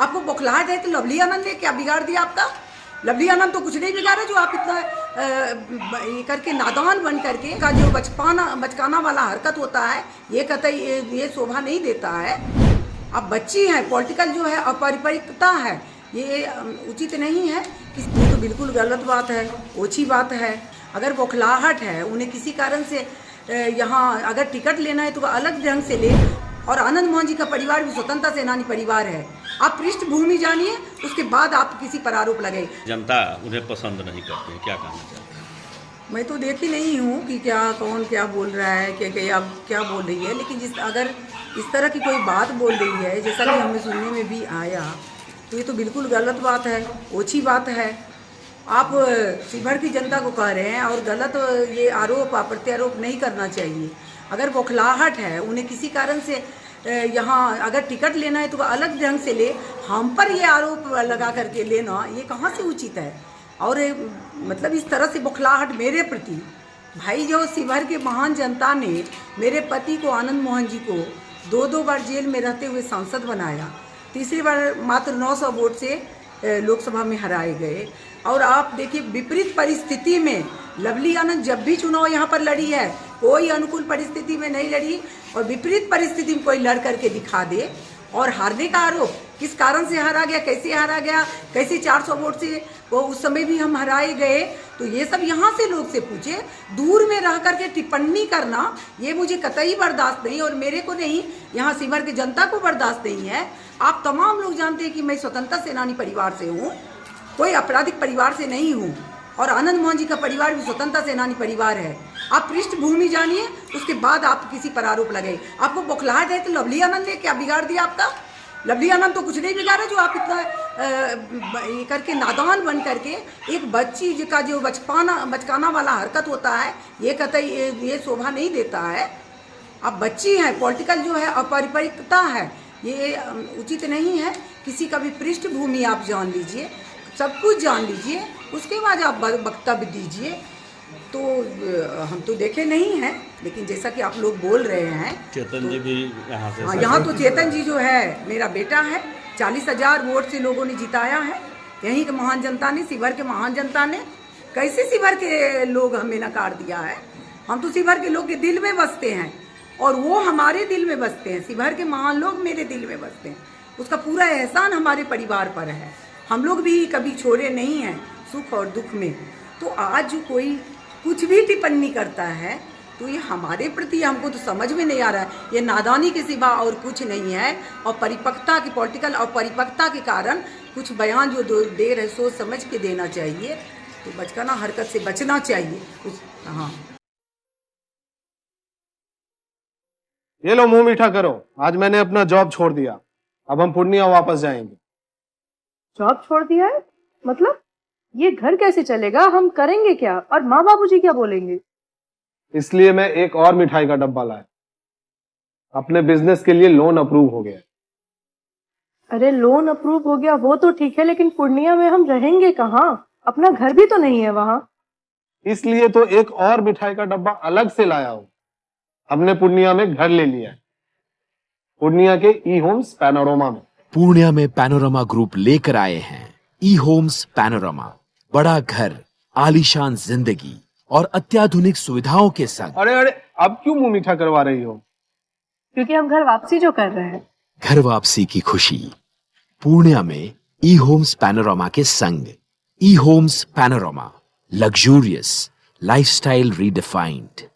आपको बौखलाहट है तो लवली आनंद ने क्या बिगाड़ दिया आपका? लवली आनंद तो कुछ नहीं बिगाड़ा, जो आप इतना ये करके नादान बन करके का जो बचकाना वाला हरकत होता है, ये कतई ये शोभा नहीं देता है। आप बच्ची हैं, पॉलिटिकल जो है अपरिपक्वता है, ये उचित नहीं है। ये तो बिल्कुल गलत बात है, ओछी बात है। अगर बौखलाहट है, उन्हें किसी कारण से यहाँ अगर टिकट लेना है तो वह अलग ढंग से ले। और आनंद मोहन जी का परिवार भी स्वतंत्रता सेनानी परिवार है। आप पृष्ठभूमि जानिए, उसके बाद आप किसी पर आरोप लगाए। जनता उन्हें पसंद नहीं करती है, क्या कहना चाहते हैं? मैं तो देखी नहीं हूँ कि क्या कौन क्या बोल रहा है, क्या बोल रही है, लेकिन अगर इस तरह की कोई बात बोल रही है, जैसा कि हमें सुनने में भी आया, तो ये तो बिल्कुल गलत बात है, ओछी बात है। आप शिवहर की जनता को कह रहे हैं और गलत ये आरोप प्रत्यारोप नहीं करना चाहिए। अगर बौखलाहट है, उन्हें किसी कारण से यहाँ अगर टिकट लेना है तो वह अलग ढंग से ले। हम पर ये आरोप लगा करके लेना, ये कहाँ से उचित है? और मतलब इस तरह से बौखलाहट मेरे प्रति, भाई जो शिवहर के महान जनता ने मेरे पति को, आनंद मोहन जी को, दो बार जेल में रहते हुए सांसद बनाया, तीसरी बार मात्र 900 वोट से लोकसभा में हराए गए। और आप देखिए, विपरीत परिस्थिति में लवली आनंद जब भी चुनाव यहाँ पर लड़ी है, कोई अनुकूल परिस्थिति में नहीं लड़ी, और विपरीत परिस्थिति में कोई लड़ करके दिखा दे। और हारने का आरोप, किस कारण से हारा गया, कैसे हारा गया, कैसे 400 वोट से वो उस समय भी हम हराए गए, तो ये सब यहाँ से लोग से पूछे। दूर में रह करके टिप्पणी करना, ये मुझे कतई बर्दाश्त नहीं, और मेरे को नहीं, यहाँ शिवहर की जनता को बर्दाश्त नहीं है। आप तमाम लोग जानते हैं कि मैं स्वतंत्रता सेनानी परिवार से हूँ, कोई आपराधिक परिवार से नहीं हूँ। और आनंद मोहन जी का परिवार भी स्वतंत्रता सेनानी परिवार है। आप पृष्ठभूमि जानिए, उसके बाद आप किसी पर आरोप लगाए। आपको बौखलाहट है तो लवली आनंद ने क्या बिगाड़ दिया आपका? लवली आनंद तो कुछ नहीं बिगाड़ा, जो आप इतना ये करके नादान बन करके एक बच्ची का जो बचकाना वाला हरकत होता है, ये कतई ये शोभा नहीं देता है। आप बच्ची हैं, पॉलिटिकल जो है अपरिपक्वता है, ये उचित नहीं है। किसी का भी पृष्ठभूमि आप जान लीजिए, सब कुछ जान लीजिए, उसके बाद आप वक्तव्य दीजिए। तो हम तो देखे नहीं हैं, लेकिन जैसा कि आप लोग बोल रहे हैं, चेतन जी भी यहाँ से, हाँ, यहाँ तो चेतन जी जो है मेरा बेटा है, 40,000 वोट से लोगों ने जिताया है। यहीं के महान जनता ने, शिवहर के महान जनता ने, कैसे शिवहर के लोग हमें नकार दिया है? हम तो शिवहर के लोग के दिल में बसते हैं, और वो हमारे दिल में बसते हैं। शिवहर के महान लोग मेरे दिल में बसते हैं, उसका पूरा एहसान हमारे परिवार पर है। हम लोग भी कभी छोड़े नहीं हैं सुख और दुख में। तो आज जो कोई कुछ भी टिप्पणी करता है, तो ये हमारे प्रति, हमको तो समझ में नहीं आ रहा है, ये नादानी के सिवा और कुछ नहीं है। और परिपक्वता की, पॉलिटिकल और परिपक्वता के कारण कुछ बयान जो दे रहे, सोच समझ के देना चाहिए। तो बचकाना हरकत से बचना चाहिए। हाँ, ये लो मुंह मीठा करो, आज मैंने अपना जॉब छोड़ दिया, अब हम पूर्णिया वापस जाएंगे। जॉब छोड़ दिया है? मतलब ये घर कैसे चलेगा? हम करेंगे क्या? और माँ बाबूजी क्या बोलेंगे? इसलिए मैं एक और मिठाई का डब्बा लाया। अपने बिजनेस के लिए लोन अप्रूव हो गया। अरे लोन अप्रूव हो गया वो तो ठीक है, लेकिन पूर्णिया में हम रहेंगे कहाँ? अपना घर भी तो नहीं है वहाँ। इसलिए तो एक और मिठाई का डब्बा अलग से लाया हूँ। हमने पूर्णिया में घर ले लिया है, पूर्णिया के ई होम्स पैनोरमा में। पूर्णिया में पैनोरमा ग्रुप लेकर आए हैं ई होम्स पैनोरमा। बड़ा घर, आलीशान जिंदगी और अत्याधुनिक सुविधाओं के संग। अरे अरे, अब क्यों मुंह मीठा करवा रही हो? क्योंकि हम घर वापसी जो कर रहे हैं। घर वापसी की खुशी पूर्णिया में ई होम्स पैनोरमा के संग। ई homes panorama, luxurious lifestyle redefined.